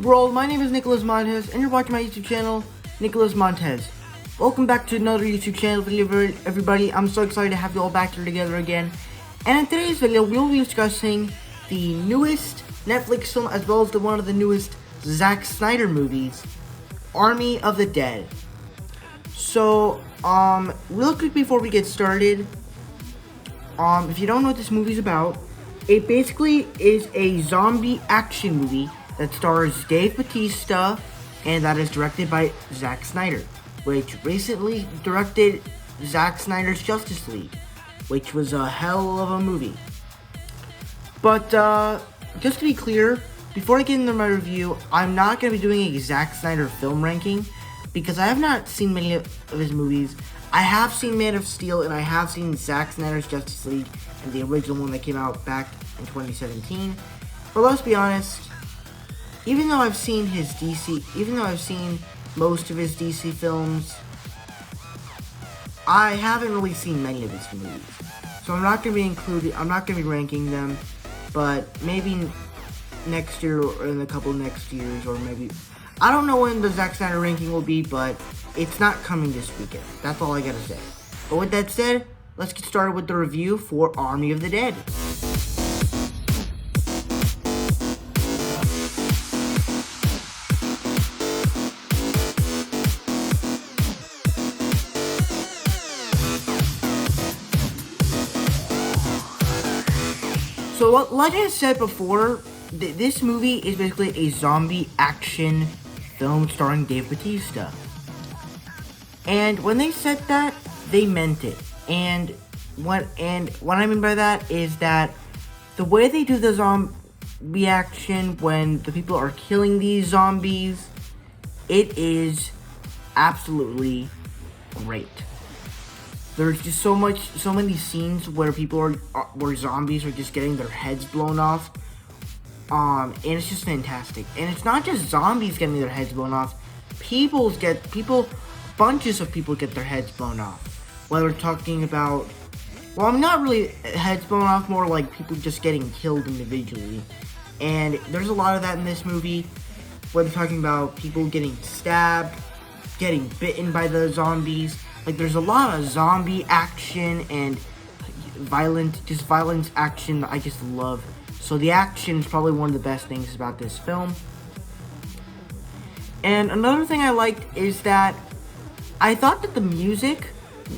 world? My name is Nicholas Montez, and you're watching my YouTube channel, Nicholas Montez. Welcome back to another YouTube channel video, everybody. I'm so excited to have you all back here together again. And in today's video, we'll be discussing the newest Netflix film, as well as one of the newest Zack Snyder movies, Army of the Dead. So, real quick before we get started, if you don't know what this movie's about, it basically is a zombie action movie that stars Dave Bautista, and that is directed by Zack Snyder, which recently directed Zack Snyder's Justice League, which was a hell of a movie. But, just to be clear, before I get into my review, I'm not going to be doing a Zack Snyder film ranking, because I have not seen many of his movies. I have seen Man of Steel, and I have seen Zack Snyder's Justice League, and the original one that came out back in 2017. But let's be honest, even though I've seen most of his DC films, I haven't really seen many of his movies. So I'm not going to be ranking them, but maybe next year or in a couple of next years, or maybe, I don't know when the Zack Snyder ranking will be, but it's not coming this weekend. That's all I gotta say. But with that said, let's get started with the review for Army of the Dead. So, like I said before, this movie is basically a zombie action film starring Dave Bautista. And when they said that, they meant it. And what I mean by that is that the way they do the zombie action when the people are killing these zombies, it is absolutely great. There's just so many scenes where where zombies are just getting their heads blown off. And it's just fantastic. And it's not just zombies getting their heads blown off. Bunches of people get their heads blown off. Whether we're talking about, well, I'm not really heads blown off, more like people just getting killed individually. And there's a lot of that in this movie. Whether we're talking about people getting stabbed, getting bitten by the zombies. Like, there's a lot of zombie action and violence action that I just love. So the action is probably one of the best things about this film. And another thing I liked is that I thought that the music,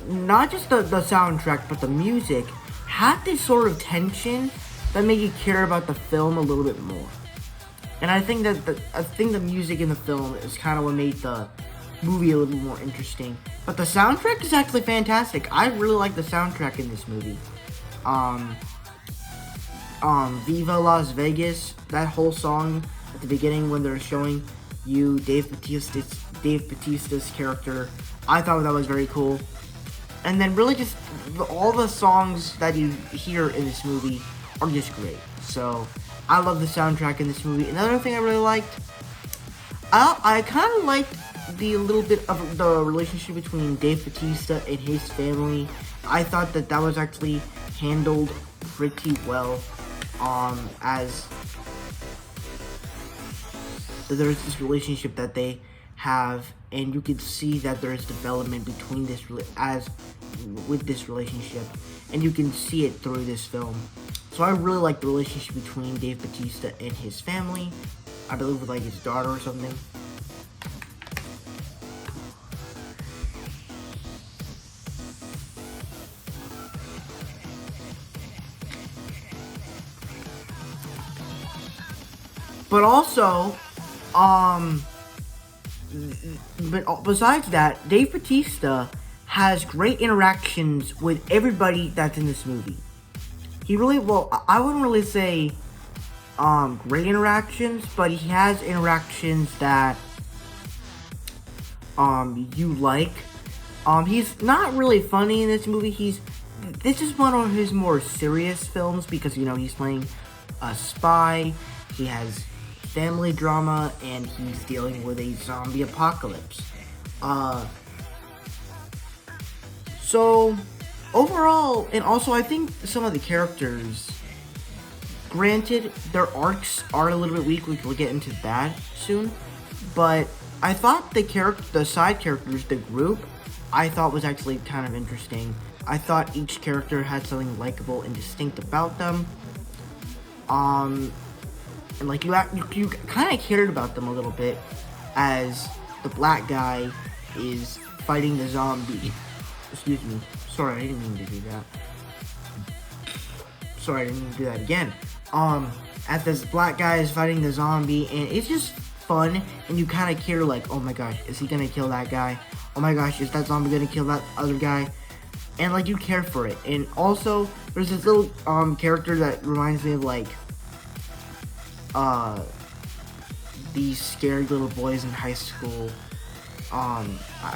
not just the soundtrack, but the music, had this sort of tension that made you care about the film a little bit more. And I think that the music in the film is kind of what made the movie a little more interesting. But the soundtrack is actually fantastic. I really like the soundtrack in this movie. Viva Las Vegas, that whole song at the beginning when they're showing you Dave Bautista's character, I thought that was very cool. And then really just all the songs that you hear in this movie are just great. So I love the soundtrack in this movie. Another thing I really liked, I kind of liked the little bit of the relationship between Dave Bautista and his family. I thought that was actually handled pretty well. As there's this relationship that they have, and you can see that there is development between with this relationship, and you can see it through this film. So I really like the relationship between Dave Bautista and his family. I believe with like his daughter or something. But also, besides that, Dave Bautista has great interactions with everybody that's in this movie. I wouldn't really say, great interactions, but he has interactions that, you like. He's not really funny in this movie. This is one of his more serious films because, he's playing a spy. He has family drama, and he's dealing with a zombie apocalypse. So overall, and also I think some of the characters Granted, their arcs are a little bit weak. We'll get into that soon. But I thought the side characters, the group, I thought was actually kind of interesting. I thought each character had something likable and distinct about them. And like you kind of cared about them a little bit, as the black guy is fighting the zombie. Excuse me. Sorry, I didn't mean to do that. Sorry, I didn't mean to do that again. As this black guy is fighting the zombie, and it's just fun, and you kind of care, like, oh my gosh, is he gonna kill that guy? Oh my gosh, is that zombie gonna kill that other guy? And like, you care for it. And also, there's this little character that reminds me of like these scared little boys in high school. I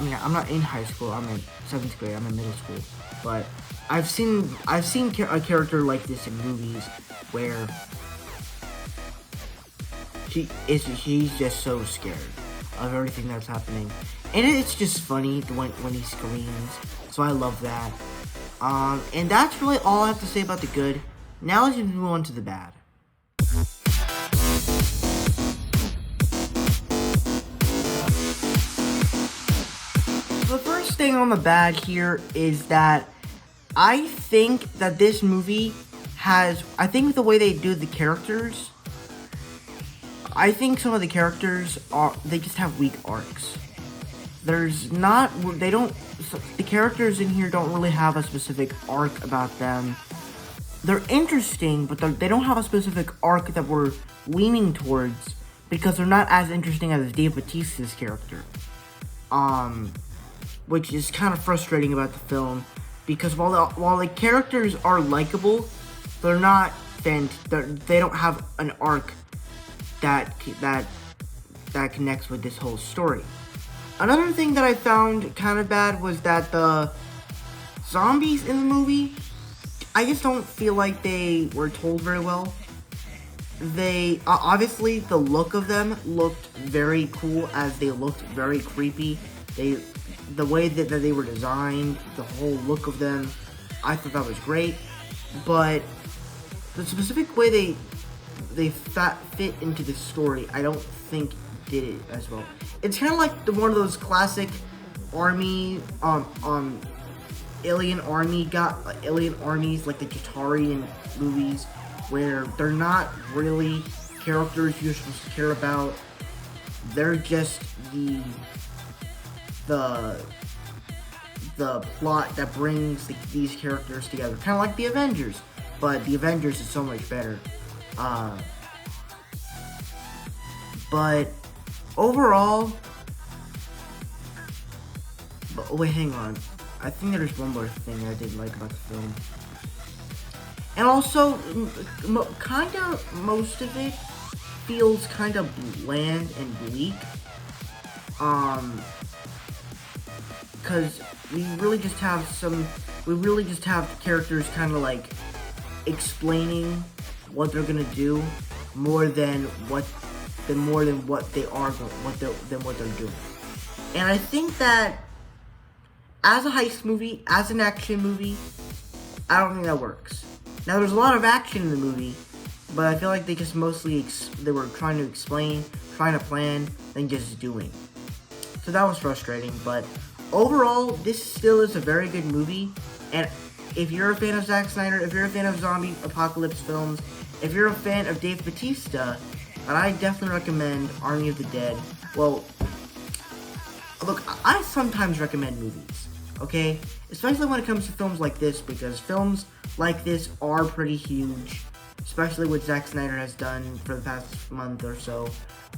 mean, I'm not in high school. I'm in 7th grade. I'm in middle school. But I've seen a character like this in movies where she's just so scared of everything that's happening, and it's just funny when he screams. So I love that. And that's really all I have to say about the good. Now let's move on to the bad. The first thing on the bad here is that I think that this movie has, I think the way they do the characters, I think some of the characters they just have weak arcs. The characters in here don't really have a specific arc about them. They're interesting, but they don't have a specific arc that we're leaning towards, because they're not as interesting as Dave Bautista's character. Which is kind of frustrating about the film, because while the characters are likable, they don't have an arc that connects with this whole story. Another thing that I found kind of bad was that the zombies in the movie, I just don't feel like they were told very well. They obviously, the look of them looked very cool, as they looked very creepy. The way that they were designed, the whole look of them, I thought that was great. But the specific way they fit into the story, I don't think did it as well. It's kind of like one of those classic army, alien armies like the Chitauri movies, where they're not really characters you're supposed to care about. They're just the plot that brings these characters together, kind of like the Avengers, but the Avengers is so much better. But overall, wait, hang on. I think there's one more thing I didn't like about the film, and also, most of it feels kind of bland and bleak. Because we really just have characters kind of like explaining what they're gonna do more than what they're doing. And I think that as a heist movie, as an action movie, I don't think that works. Now, there's a lot of action in the movie, but I feel like they just mostly they were trying to explain, trying to plan, than just doing. So that was frustrating, but overall, this still is a very good movie. And if you're a fan of Zack Snyder, if you're a fan of zombie apocalypse films, if you're a fan of Dave Bautista, then I definitely recommend Army of the Dead. Well, look, I sometimes recommend movies, okay? Especially when it comes to films like this, because films like this are pretty huge, especially what Zack Snyder has done for the past month or so.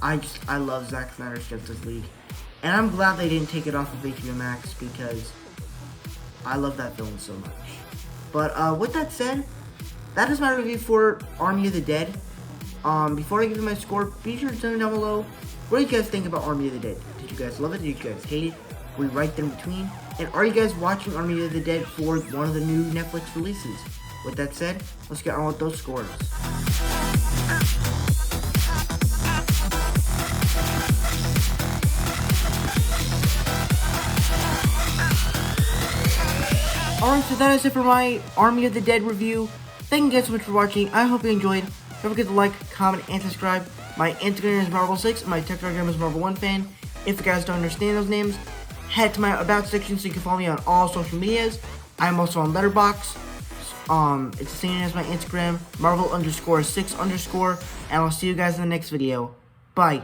I love Zack Snyder's Justice League. And I'm glad they didn't take it off of HBO Max, because I love that film so much. But with that said, that is my review for Army of the Dead. Before I give you my score, be sure to tell me down below, what do you guys think about Army of the Dead? Did you guys love it? Did you guys hate it? Were you right there in between? And are you guys watching Army of the Dead for one of the new Netflix releases? With that said, let's get on with those scores. Alright, so that is it for my Army of the Dead review. Thank you guys so much for watching. I hope you enjoyed. Don't forget to like, comment, and subscribe. My Instagram is Marvel6, and my Telegram is Marvel1Fan. If you guys don't understand those names, head to my About section so you can follow me on all social medias. I'm also on Letterboxd. It's the same as my Instagram, Marvel_6_, and I'll see you guys in the next video. Bye.